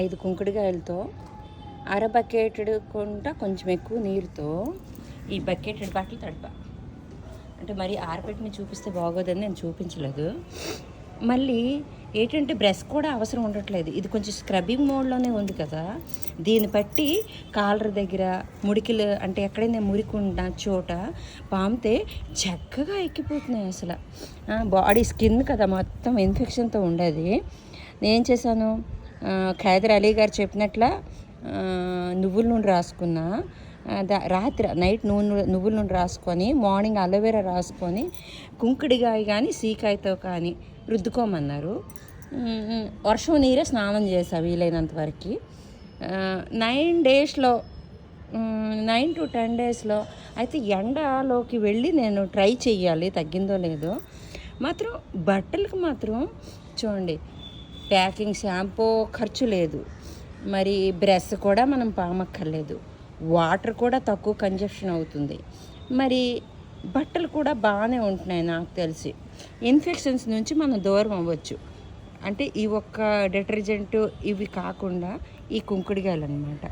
5 కుంకుడుకాయలతో అర బకెటెడ్ కొంటా కొంచెం ఎక్కువ నీరుతో ఈ బకెటెడ్ బట్టలు తడపా. అంటే మరి ఆరబెట్టిని చూపిస్తే బాగోదని నేను చూపించలేదు. మళ్ళీ ఏంటంటే బ్రష్ కూడా అవసరం ఉండట్లేదు, ఇది కొంచెం స్క్రబ్బింగ్ మోడ్లోనే ఉంది కదా. దీన్ని బట్టి కాలర్ దగ్గర ముడికిలు అంటే ఎక్కడైనా మురికున్న చోట పామితే చక్కగా ఎక్కిపోతున్నాయి. అసలు బాడీ స్కిన్ కదా మొత్తం ఇన్ఫెక్షన్తో ఉండేది. నేను చేశాను, ఖైదర్ అలీ గారు చెప్పినట్ల నువ్వుల నూనె రాసుకున్నా. రాత్రి నైట్ నువ్వుల నూనె రాసుకొని మార్నింగ్ అలోవెరా రాసుకొని కుంకుడికాయ కానీ సీకాయతో కానీ రుద్దుకోమన్నారు. వర్షం నీరే స్నానం చేసా వీలైనంత వరకు. 9 డేస్లో 9 to 10 డేస్లో అయితే ఎండలోకి వెళ్ళి నేను ట్రై చెయ్యాలి తగ్గిందో లేదో. మాత్రం బట్టలకు మాత్రం చూడండి, ప్యాకింగ్ షాంపూ ఖర్చు లేదు, మరి బ్రష్ కూడా మనం పామక్కర్లేదు, వాటర్ కూడా తక్కువ కన్జప్షన్ అవుతుంది, మరి బట్టలు కూడా బాగానే ఉంటున్నాయి. నాకు తెలిసి ఇన్ఫెక్షన్స్ నుంచి మనం దూరం అవ్వచ్చు. అంటే ఈ ఒక్క డిటర్జెంట్ ఇవి కాకుండా ఈ కుంకుడుగాయలు అనమాట.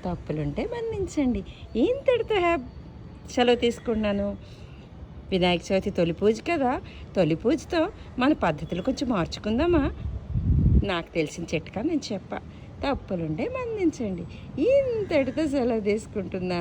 తప్పులుంటే మన్నించండి. ఇంతటితో సెలవు తీసుకున్నాను. వినాయక చవితి తొలి పూజ కదా, తొలి పూజతో మన పద్ధతులు కొంచెం మార్చుకుందామా. నాకు తెలిసిన చిట్కా నేను చెప్పా. తప్పులుంటే మన్నించండి. ఇంతటితో సెలవు తీసుకుంటున్నా.